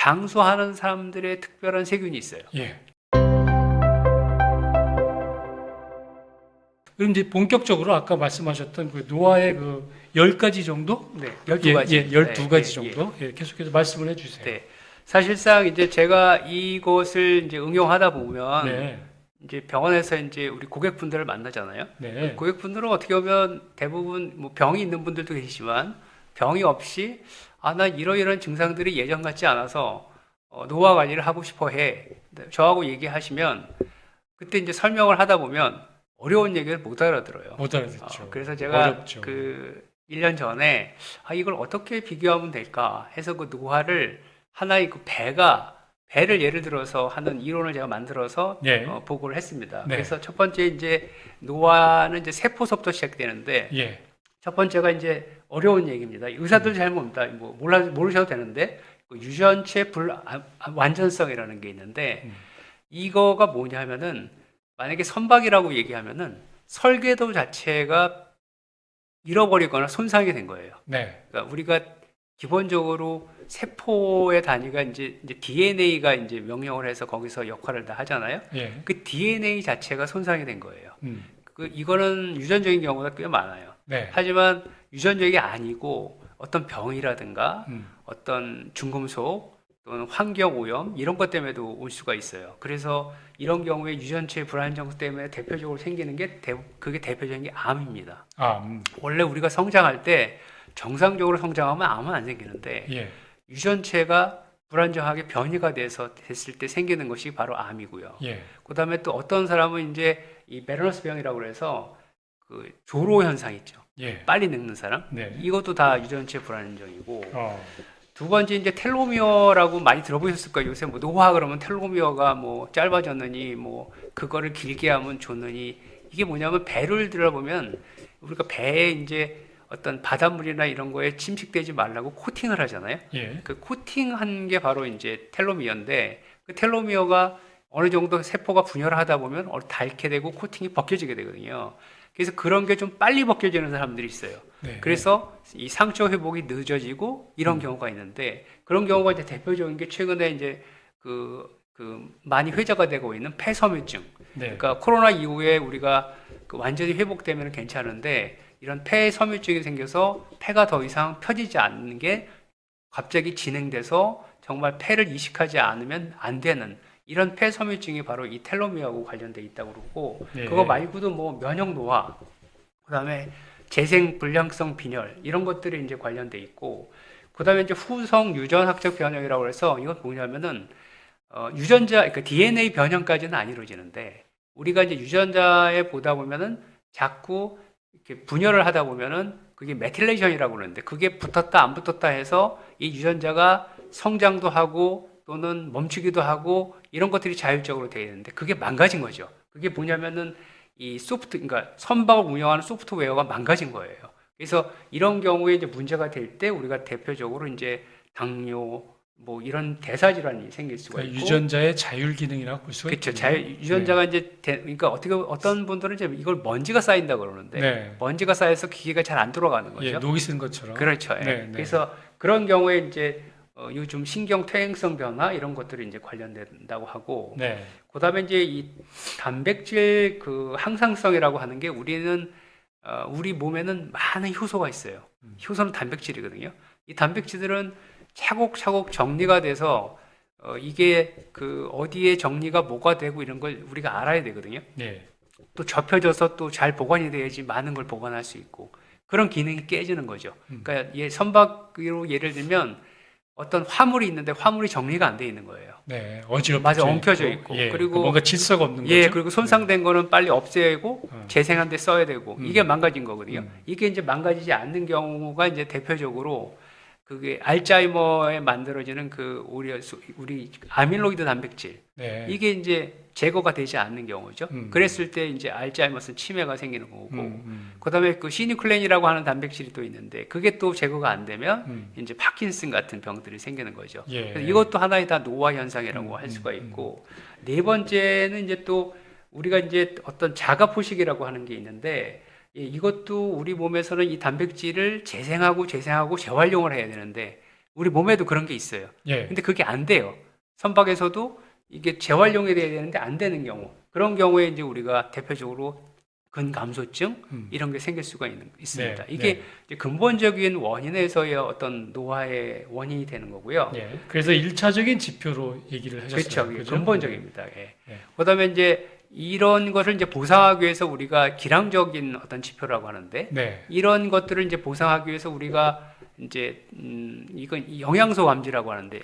장수하는 사람들의 특별한 세균이 있어요. 예. 그럼 이제 본격적으로 아까 말씀하셨던 그 노화의 그 10가지 정도? 네, 12가지. 예, 12가지 네, 정도. 예, 계속해서 말씀을 해 주세요. 네. 사실상 이제 제가 이것을 이제 응용하다 보면 네. 이제 병원에서 이제 우리 고객분들을 만나잖아요. 네. 고객분들은 어떻게 보면 대부분 뭐 병이 있는 분들도 계시지만 병이 없이 나 이러이러한 증상들이 예전 같지 않아서 노화 관리를 하고 싶어 해. 저하고 얘기하시면 그때 이제 설명을 하다 보면 어려운 얘기를 못 알아들어요. 못 알아듣죠. 그래서 제가 어렵죠. 그 1년 전에 이걸 어떻게 비교하면 될까 해서 그 노화를 하나의 그 배를 예를 들어서 하는 이론을 제가 만들어서 네. 보고를 했습니다. 네. 그래서 첫 번째 이제 노화는 이제 세포서부터 시작되는데 예. 첫 번째가 이제 어려운 얘기입니다. 의사들 잘 봅니다. 뭐 모르셔도 되는데 그 유전체 완전성이라는 게 있는데 이거가 뭐냐 하면은 만약에 선박이라고 얘기하면은 설계도 자체가 잃어버리거나 손상이 된 거예요. 네. 그러니까 우리가 기본적으로 세포의 단위가 이제 DNA가 이제 명령을 해서 거기서 역할을 다 하잖아요. 예. 그 DNA 자체가 손상이 된 거예요. 이거는 유전적인 경우가 꽤 많아요. 네. 하지만 유전적이 아니고 어떤 병이라든가 어떤 중금속 또는 환경 오염 이런 것 때문에도 올 수가 있어요. 그래서 이런 경우에 유전체 불안정 때문에 대표적으로 생기는 게 그게 대표적인 게 암입니다. 원래 우리가 성장할 때 정상적으로 성장하면 암은 안 생기는데 예. 유전체가 불안정하게 변이가 됐을 때 생기는 것이 바로 암이고요. 예. 그다음에 또 어떤 사람은 이제 이 메르노스 병이라고 그래서 그 조로 현상 있죠. 예. 빨리 늙는 사람. 네. 이것도 다 유전체 불안정이고. 어. 두 번째 이제 텔로미어라고 많이 들어보셨을 거예요. 요새 뭐 노화 그러면 텔로미어가 뭐 짧아졌느니 뭐 그거를 길게 하면 좋느니 이게 뭐냐면 배를 들어보면 우리가 배에 이제 어떤 바닷물이나 이런 거에 침식되지 말라고 코팅을 하잖아요. 예. 그 코팅한 게 바로 이제 텔로미어인데 그 텔로미어가 어느 정도 세포가 분열을 하다 보면 닳게 되고 코팅이 벗겨지게 되거든요. 그래서 그런 게 좀 빨리 벗겨지는 사람들이 있어요. 네. 그래서 이 상처 회복이 늦어지고 이런 경우가 있는데 그런 경우가 이제 대표적인 게 최근에 이제 그 많이 회자가 되고 있는 폐섬유증. 네. 그러니까 코로나 이후에 우리가 그 완전히 회복되면 괜찮은데 이런 폐섬유증이 생겨서 폐가 더 이상 펴지지 않는 게 갑자기 진행돼서 정말 폐를 이식하지 않으면 안 되는 이런 폐섬유증이 바로 이 텔로미어하고 관련돼 있다고 그러고 네. 그거 말고도 뭐 면역 노화, 그다음에 재생 불량성 빈혈 이런 것들이 이제 관련돼 있고 그다음에 이제 후성 유전학적 변형이라고 해서 이건 뭐냐면은 유전자 그러니까 DNA 변형까지는 안 이루어지는데 우리가 이제 유전자에 보다 보면은 자꾸 이렇게 분열을 하다 보면은 그게 메틸레이션이라고 그러는데 그게 붙었다 안 붙었다 해서 이 유전자가 성장도 하고 또는 멈추기도 하고 이런 것들이 자율적으로 되어 있는데 그게 망가진 거죠. 그게 뭐냐면은 그러니까 선박을 운영하는 소프트웨어가 망가진 거예요. 그래서 이런 경우에 이제 문제가 될 때 우리가 대표적으로 이제 당뇨 뭐 이런 대사질환이 생길 수가 있고 유전자의 자율 기능이라고 볼 수가 있죠. 그렇죠. 유전자가 이제 그러니까 어떤 분들은 이제 이걸 먼지가 쌓인다 그러는데 네. 먼지가 쌓여서 기계가 잘 안 돌아가는 거죠. 예, 녹이 쓴 것처럼. 그렇죠. 예. 네, 네. 그래서 그런 경우에 이제 요즘 신경 퇴행성 변화 이런 것들이 이제 관련된다고 하고 네. 그다음에 이제 이 단백질 그 항상성이라고 하는 게 우리는 우리 몸에는 많은 효소가 있어요. 효소는 단백질이거든요. 이 단백질들은 차곡차곡 정리가 돼서 이게 그 어디에 정리가 뭐가 되고 이런 걸 우리가 알아야 되거든요. 네. 또 접혀져서 또 잘 보관이 돼야지 많은 걸 보관할 수 있고 그런 기능이 깨지는 거죠. 그러니까 선박으로 예를 들면 어떤 화물이 있는데 화물이 정리가 안 돼 있는 거예요. 네, 어지럽게 맞아, 엉켜져 있고. 예, 그리고 뭔가 질서가 없는 거죠. 예, 그리고 손상된 거는 빨리 없애고 재생한 데 써야 되고 이게 망가진 거거든요. 이게 이제 망가지지 않는 경우가 이제 대표적으로 그게 알츠하이머에 만들어지는 그 우리 아밀로이드 단백질 네. 이게 이제 제거가 되지 않는 경우죠. 그랬을 때 이제 알츠하이머스 치매가 생기는 거고, 그다음에 그 시니클렌이라고 하는 단백질이 또 있는데 그게 또 제거가 안 되면 이제 파킨슨 같은 병들이 생기는 거죠. 예. 그래서 이것도 하나의 다 노화 현상이라고 할 수가 있고, 네 번째는 이제 또 우리가 이제 어떤 자가 포식이라고 하는 게 있는데. 이것도 우리 몸에서는 이 단백질을 재생하고 재활용을 해야 되는데 우리 몸에도 그런 게 있어요. 예. 근데 그게 안 돼요. 선박에서도 이게 재활용이 돼야 되는데 안 되는 경우. 그런 경우에 이제 우리가 대표적으로 근감소증 이런 게 생길 수가 있습니다. 네, 이게 네. 이제 근본적인 원인에서의 어떤 노화의 원인이 되는 거고요. 예. 그래서 1차적인 지표로 얘기를 하셨어요. 그렇죠. 그게 그죠? 근본적입니다. 예. 네. 그다음에 이제 이런 것을 이제 보상하기 위해서 우리가 기량적인 어떤 지표라고 하는데 네. 이런 것들을 이제 보상하기 위해서 우리가 이제 이건 이 영양소 감지라고 하는데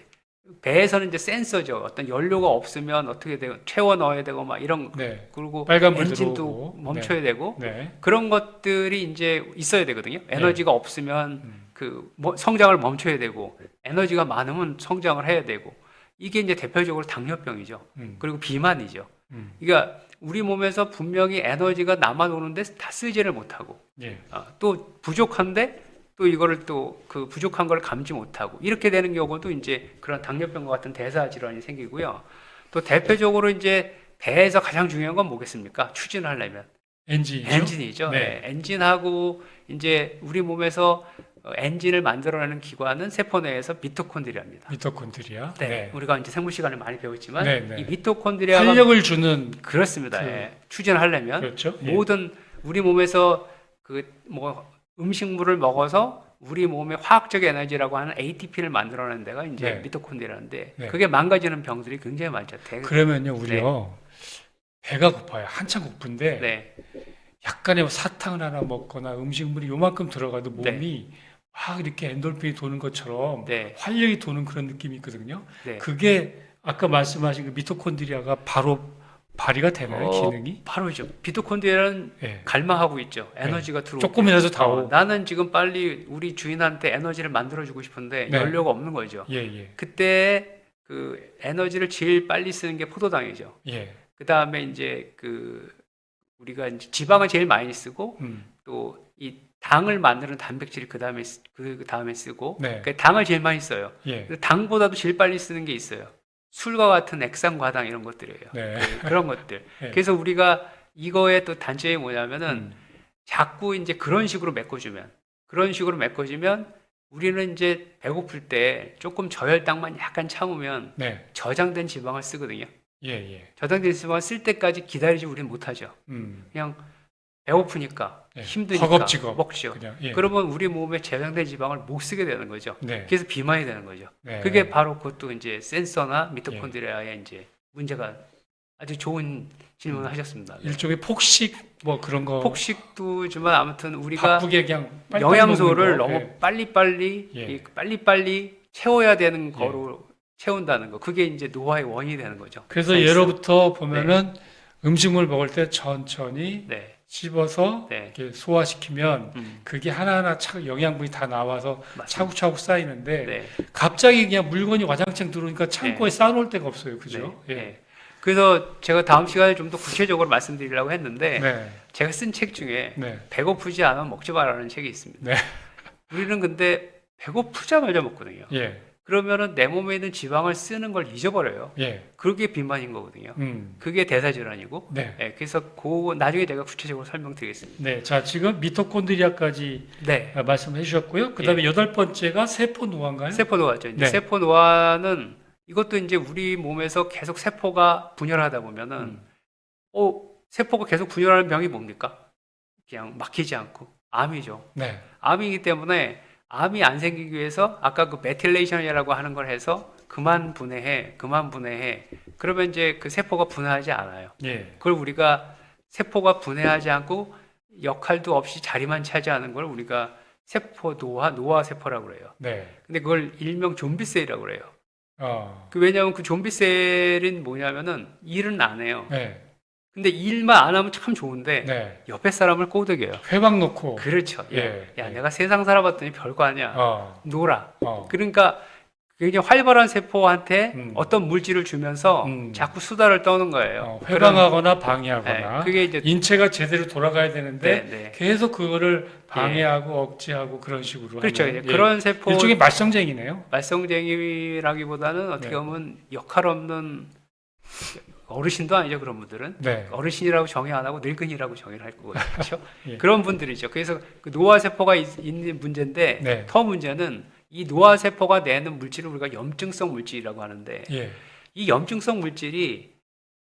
배에서는 이제 센서죠. 어떤 연료가 없으면 어떻게 되고 채워 넣어야 되고 막 이런 네. 그리고 빨간불 엔진도 들어오고. 멈춰야 되고 네. 그런 것들이 이제 있어야 되거든요. 에너지가 없으면 음. 성장을 멈춰야 되고 에너지가 많으면 성장을 해야 되고 이게 이제 대표적으로 당뇨병이죠. 음. 그리고 비만이죠. 음. 그러니까 우리 몸에서 분명히 에너지가 남아 도는데 다 쓰지를 못하고 예. 또 부족한데 또 이거를 또 그 부족한 걸 감지 못하고 이렇게 되는 경우도 이제 그런 당뇨병과 같은 대사 질환이 생기고요. 또 대표적으로 이제 배에서 가장 중요한 건 뭐겠습니까? 추진하려면 엔진이죠? 엔진이죠. 네. 네. 엔진하고 이제 우리 몸에서 엔진을 만들어내는 기관은 세포 내에서 미토콘드리아입니다. 미토콘드리아. 네. 우리가 이제 생물 시간을 많이 배웠지만 네, 네. 이 미토콘드리아가 활력을 주는 그렇습니다. 그- 예. 추진하려면 그렇죠. 예. 모든 우리 몸에서 그 뭐 음식물을 먹어서 우리 몸의 화학적 에너지라고 하는 ATP를 만들어내는 데가 이제 네. 미토콘드리아인데 네. 그게 망가지는 병들이 굉장히 많죠. 그러면요, 우리요. 배가 고파요. 한참 고픈데 네. 약간의 사탕을 하나 먹거나 음식물이 요만큼 들어가도 네. 몸이 막 이렇게 엔돌핀이 도는 것처럼 네. 활력이 도는 그런 느낌이 있거든요. 네. 그게 아까 말씀하신 그 미토콘드리아가 바로 발휘가 되나요, 기능이? 바로죠. 미토콘드리아는 예. 갈망하고 있죠. 에너지가 들어오고. 조금이라도 다 오고. 나는 지금 빨리 우리 주인한테 에너지를 만들어주고 싶은데 네. 연료가 없는 거죠. 예, 예. 그때 그 에너지를 제일 빨리 쓰는 게 포도당이죠. 예. 그 다음에 이제 그 우리가 이제 지방을 제일 많이 쓰고 또 이 당을 만드는 단백질이 그 다음에 쓰고 네. 그 당을 제일 많이 써요. 예. 그 당보다도 제일 빨리 쓰는 게 있어요. 술과 같은 액상과당 이런 것들이에요. 네. 그런 것들. 네. 그래서 우리가 이거의 또 단점이 뭐냐면은 자꾸 이제 그런 식으로 메꿔주면 우리는 이제 배고플 때 조금 저혈당만 약간 참으면 네. 저장된 지방을 쓰거든요. 예, 예. 저장된 지방을 쓸 때까지 기다리지 우리는 못하죠. 그냥 배고프니까 네. 힘드니까 허겁지겁 먹죠. 그냥, 예. 그러면 우리 몸에 저장된 지방을 못 쓰게 되는 거죠. 네. 그래서 비만이 되는 거죠. 네. 그게 바로 그것도 이제 센서나 미토콘드리아의 이제 문제가 아주 좋은 질문을 하셨습니다. 네. 일종의 폭식 뭐 그런 거 폭식도지만 아무튼 우리가 바쁘게 그냥 빨리 영양소를 먹는 거. 너무 예. 빨리빨리 예. 채워야 되는 거로 채운다는 거. 그게 이제 노화의 원인이 되는 거죠. 그래서 사실상. 예로부터 보면은 음식물 먹을 때 천천히 네. 씹어서 네. 이렇게 소화시키면 음, 그게 하나하나 영양분이 다 나와서 맞습니다. 차곡차곡 쌓이는데 네. 갑자기 그냥 물건이 와장창 들어오니까 창고에 쌓아놓을 데가 없어요. 그죠? 네. 예. 네. 그래서 제가 다음 시간에 좀 더 구체적으로 말씀드리려고 했는데 네. 제가 쓴 책 중에 네. 배고프지 않으면 먹지 말라는 책이 있습니다. 네. 우리는 근데 배고프자마자 먹거든요. 예. 그러면은 내 몸에 있는 지방을 쓰는 걸 잊어버려요. 예. 그게 비만인 거거든요. 그게 대사질환이고. 네. 네, 그래서 나중에 제가 구체적으로 설명드리겠습니다. 네. 자, 지금 미토콘드리아까지 네. 말씀해 주셨고요. 그다음에 여덟 번째가 세포 노화인가요? 세포 노화죠. 이제 네. 세포 노화는 이것도 이제 우리 몸에서 계속 세포가 분열하다 보면은 세포가 계속 분열하는 병이 뭡니까? 그냥 막히지 않고 암이죠. 네. 암이기 때문에 암이 안 생기기 위해서 아까 그 메틸레이션이라고 하는 걸 해서 그만 분해해. 그러면 이제 그 세포가 분해하지 않아요. 예. 그걸 우리가 세포가 분해하지 않고 역할도 없이 자리만 차지하는 걸 우리가 세포 노화 세포라고 그래요. 네. 근데 그걸 일명 좀비셀이라고 그래요. 어. 왜냐하면 그 좀비셀은 뭐냐면은 일은 안 해요. 네. 근데 일만 안 하면 참 좋은데 네. 옆에 사람을 꼬드겨요. 회방 놓고 그렇죠. 예. 야, 내가 세상 살아봤더니 별거 아니야. 놀아. 그러니까 굉장히 활발한 세포한테 어떤 물질을 주면서 자꾸 수다를 떠는 거예요. 회방하거나 방해하거나 그게 이제 인체가 제대로 돌아가야 되는데 네. 계속 그거를 방해하고 억제하고 그런 식으로 그렇죠. 하는, 그런 세포 일종의 말썽쟁이네요. 말썽쟁이라기보다는 어떻게 네. 보면 역할 없는 어르신도 아니죠. 그런 분들은 네. 어르신이라고 정의 안 하고 늙은이라고 정의를 할 거거든요. 그렇죠? 예. 그런 분들이죠. 그래서 그 노화 세포가 있는 문제인데 네. 더 문제는 이 노화 세포가 내는 물질을 우리가 염증성 물질이라고 하는데 예. 이 염증성 물질이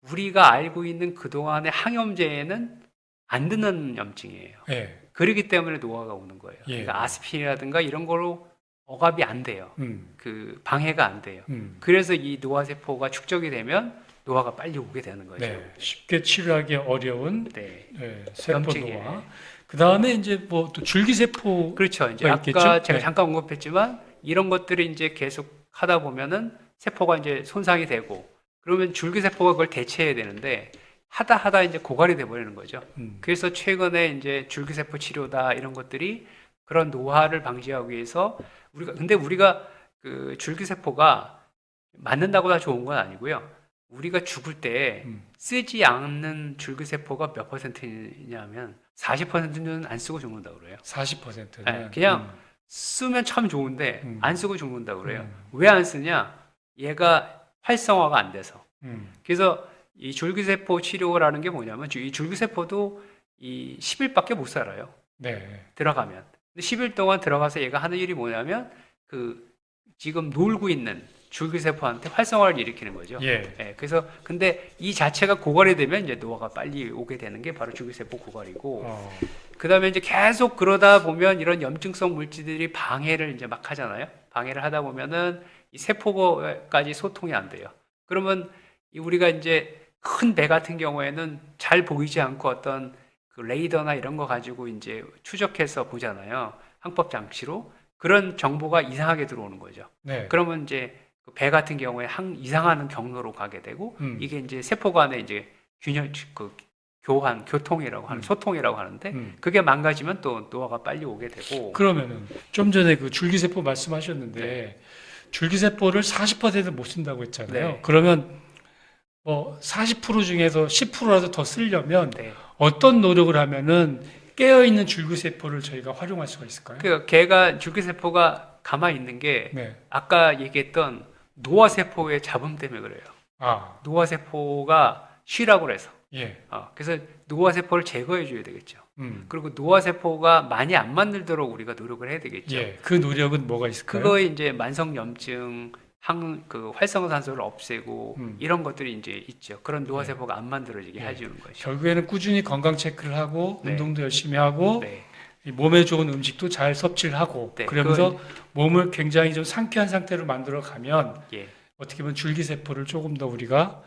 우리가 알고 있는 그동안의 항염제에는 안 드는 염증이에요. 예. 그렇기 때문에 노화가 오는 거예요. 예. 그러니까 아스피린이라든가 이런 거로 억압이 안 돼요. 그 방해가 안 돼요. 그래서 이 노화 세포가 축적이 되면 노화가 빨리 오게 되는 거죠. 네. 쉽게 치료하기 어려운 네. 예, 세포 염증이에요. 노화. 그 다음에 이제 뭐 또 줄기세포 그렇죠. 이제 가 아까 있겠죠? 제가 네. 잠깐 언급했지만 이런 것들이 이제 계속 하다 보면은 세포가 이제 손상이 되고 그러면 줄기세포가 그걸 대체해야 되는데 하다 이제 고갈이 돼 버리는 거죠. 그래서 최근에 이제 줄기세포 치료다 이런 것들이 그런 노화를 방지하기 위해서 우리가 그 줄기세포가 맞는다고 다 좋은 건 아니고요. 우리가 죽을 때 쓰지 않는 줄기세포가 몇 퍼센트냐면 40%는 안 쓰고 죽는다고 그래요. 40%는 네, 그냥 쓰면 참 좋은데 안 쓰고 죽는다고 그래요. 음. 왜 안 쓰냐? 얘가 활성화가 안 돼서. 음. 그래서 이 줄기세포 치료라는 게 뭐냐면 이 줄기세포도 이 10일밖에 못 살아요. 네. 들어가면. 근데 10일 동안 들어가서 얘가 하는 일이 뭐냐면 그 지금 놀고 있는 줄기세포한테 활성화를 일으키는 거죠. 예. 예, 그래서 근데 이 자체가 고갈이 되면 이제 노화가 빨리 오게 되는 게 바로 줄기세포 고갈이고 그다음에 이제 계속 그러다 보면 이런 염증성 물질들이 방해를 이제 막 하잖아요. 방해를 하다 보면은 이 세포까지 소통이 안 돼요. 그러면 우리가 이제 큰 배 같은 경우에는 잘 보이지 않고 어떤 그 레이더나 이런 거 가지고 이제 추적해서 보잖아요. 항법 장치로. 그런 정보가 이상하게 들어오는 거죠. 네. 그러면 이제 그 배 같은 경우에 이상한 경로로 가게 되고 이게 이제 세포 간의 이제 균형 교통이라고 하는 소통이라고 하는데 그게 망가지면 또 노화가 빨리 오게 되고 그러면은 좀 전에 그 줄기세포 말씀하셨는데 네. 줄기세포를 40%못 쓴다고 했잖아요. 네. 그러면 뭐 40% 중에서 10%라도 더 쓰려면 네. 어떤 노력을 하면은 깨어 있는 줄기세포를 저희가 활용할 수가 있을까요? 그 걔가 줄기세포가 가만히 있는 게 네. 아까 얘기했던 노화세포의 잡음 때문에 그래요. 아, 노화세포가 쉬라고 그래서. 예. 그래서 노화세포를 제거해 줘야 되겠죠. 그리고 노화세포가 많이 안 만들도록 우리가 노력을 해야 되겠죠. 예. 그 노력은 뭐가 있을까요? 그거에 이제 만성염증, 그 활성산소를 없애고 이런 것들이 이제 있죠. 그런 노화세포가 안 만들어지게 해주는 것이죠. 결국에는 꾸준히 건강 체크를 하고 네. 운동도 열심히 하고 네. 이 몸에 좋은 음식도 잘 섭취를 하고 네, 그러면서 몸을 굉장히 좀 상쾌한 상태로 만들어 가면 예. 어떻게 보면 줄기세포를 조금 더 우리가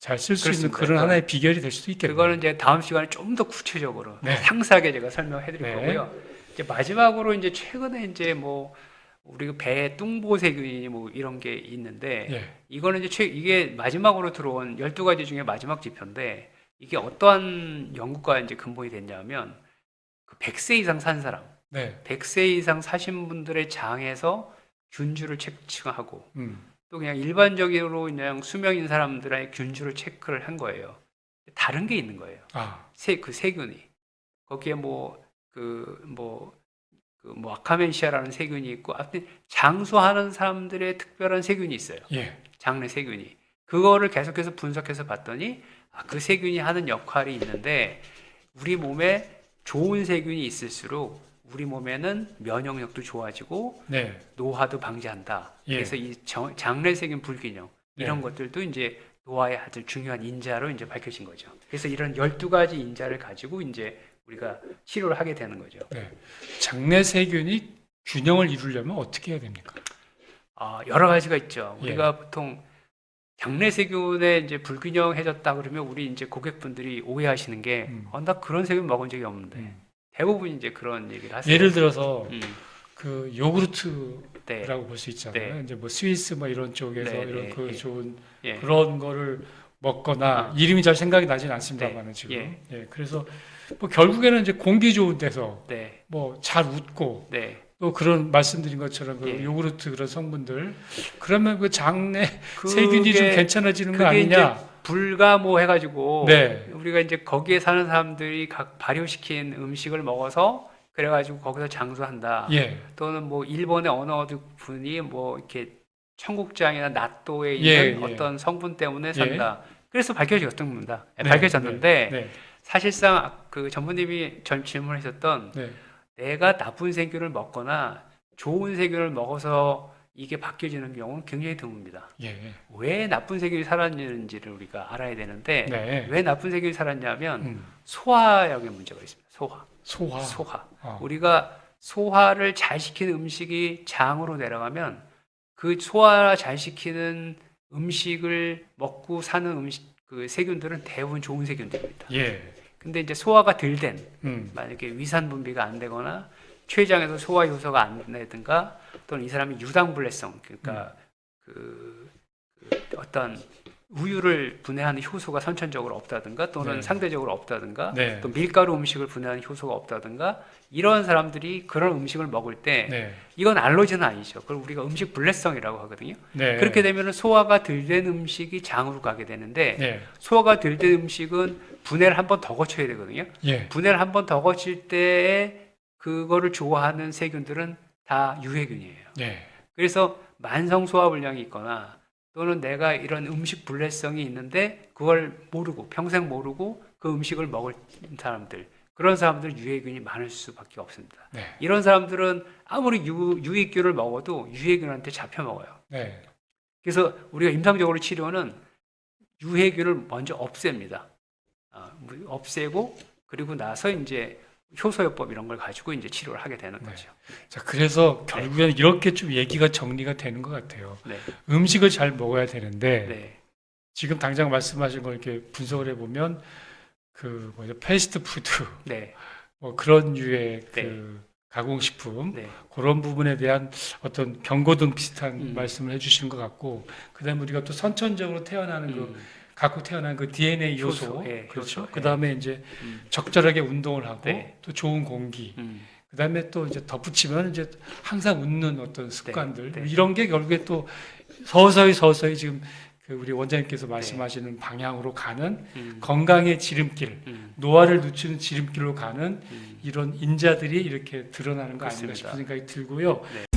잘 쓸 수 있는 그렇습니다. 그런 하나의 비결이 될 수도 있겠네요. 그거는 이제 다음 시간에 좀 더 구체적으로 네. 상세하게 제가 설명해 드릴 네. 거고요. 이제 마지막으로 이제 최근에 이제 뭐 우리 배에 뚱보세균이 뭐 이런 게 있는데 예. 이거는 이제 이게 마지막으로 들어온 12가지 중에 마지막 지표인데 이게 어떠한 연구가 이제 근본이 됐냐면 그 100세 이상 산 사람, 네. 100세 이상 사신 분들의 장에서 균주를 체크하고 음. 또 그냥 일반적으로 그냥 수명인 사람들의 균주를 체크를 한 거예요. 다른 게 있는 거예요. 아. 그 세균이 거기에 아카멘시아라는 세균이 있고, 하여튼 장수하는 사람들의 특별한 세균이 있어요. 예. 장내 세균이. 그거를 계속해서 분석해서 봤더니 그 세균이 하는 역할이 있는데 우리 몸에 좋은 세균이 있을수록 우리 몸에는 면역력도 좋아지고 네. 노화도 방지한다. 예. 그래서 이 장내 세균 불균형 이런 네. 것들도 이제 노화의 아주 중요한 인자로 이제 밝혀진 거죠. 그래서 이런 12가지 인자를 가지고 이제 우리가 치료를 하게 되는 거죠. 네. 장내 세균이 균형을 이루려면 어떻게 해야 됩니까? 여러 가지가 있죠. 예. 우리가 보통 장내 세균에 이제 불균형해졌다 그러면 우리 이제 고객분들이 오해하시는 게 나 그런 세균 먹은 적이 없는데 대부분 이제 그런 얘기를 하세요. 예를 들어서 음, 그 요구르트라고 네, 볼 수 있잖아요. 네. 이제 뭐 스위스 뭐 이런 쪽에서 네, 이런 네, 그 예. 좋은 예. 그런 거를 먹거나 이름이 잘 생각이 나진 않습니다만은 네, 지금. 예. 예. 그래서 뭐 결국에는 이제 공기 좋은 데서 네, 뭐 잘 웃고 네. 또 그런 말씀드린 것처럼 그 예. 요구르트 그런 성분들 그러면 그 장내 그게- 세균이 좀 괜찮아지는 거 그게 아니냐? 이제 불가모 해가지고 네. 우리가 이제 거기에 사는 사람들이 각 발효시킨 음식을 먹어서 그래가지고 거기서 장수한다. 예. 또는 뭐 일본의 어느 분이 뭐 이렇게 청국장이나 나또에 예, 있는 예. 어떤 성분 때문에 예. 산다. 그래서 밝혀졌습니다. 네, 밝혀졌는데 네. 사실상 그 전무님이 질문하셨던 네. 내가 나쁜 세균을 먹거나 좋은 세균을 먹어서 이게 바뀌어지는 경우는 굉장히 드뭅니다. 예. 왜 나쁜 세균이 살았는지를 우리가 알아야 되는데 네. 왜 나쁜 세균이 살았냐면 음. 소화역에 문제가 있습니다. 소화. 소화. 소화. 어. 우리가 소화를 잘 시키는 음식이 장으로 내려가면 그 소화 잘 시키는 음식을 먹고 사는 그 세균들은 대부분 좋은 세균들입니다. 예. 근데 이제 소화가 덜 된, 음. 만약에 위산 분비가 안 되거나 췌장에서 소화 효소가 안 되든가 또는 이 사람이 유당불내성, 그러니까 그 어떤 우유를 분해하는 효소가 선천적으로 없다든가 또는 네. 상대적으로 없다든가 네. 또 밀가루 음식을 분해하는 효소가 없다든가 이런 사람들이 그런 음식을 먹을 때 네. 이건 알러지는 아니죠. 그걸 우리가 음식 불내성이라고 하거든요. 네. 그렇게 되면 소화가 덜 된 음식이 장으로 가게 되는데 네. 소화가 덜 된 음식은 분해를 한 번 더 거쳐야 되거든요. 예. 분해를 한 번 더 거칠 때에 그거를 좋아하는 세균들은 다 유해균이에요. 네. 그래서 만성 소화불량이 있거나 또는 내가 이런 음식 불내성이 있는데 그걸 모르고 평생 모르고 그 음식을 먹을 사람들, 그런 사람들 유해균이 많을 수밖에 없습니다. 네. 이런 사람들은 아무리 유익균을 먹어도 유해균한테 잡혀 먹어요. 네. 그래서 우리가 임상적으로 치료는 유해균을 먼저 없앱니다. 없애고 그리고 나서 이제 효소요법 이런 걸 가지고 이제 치료를 하게 되는 네. 거죠. 자, 그래서 결국에는 이렇게 좀 얘기가 정리가 되는 것 같아요. 네. 음식을 잘 먹어야 되는데 네. 지금 당장 말씀하신 걸 이렇게 분석을 해보면 그 뭐죠, 패스트푸드 네. 뭐 그런 류의 네. 그 가공식품 네. 그런 부분에 대한 어떤 경고등 비슷한 음. 말씀을 해주시는 것 같고, 그다음에 우리가 또 선천적으로 태어나는 그 갖고 태어난 그 DNA 요소, 효소, 예, 그렇죠. 효소, 그다음에 이제 음. 적절하게 운동을 하고 네. 또 좋은 공기, 음. 그다음에 또 이제 덧붙이면 이제 항상 웃는 어떤 습관들, 네. 이런 게 결국에 또 서서히 지금 그 우리 원장님께서 말씀하시는 방향으로 가는 건강의 지름길, 노화를 늦추는 지름길로 가는 이런 인자들이 이렇게 드러나는 거 아닌가 그렇습니다. 싶은 생각이 들고요. 네.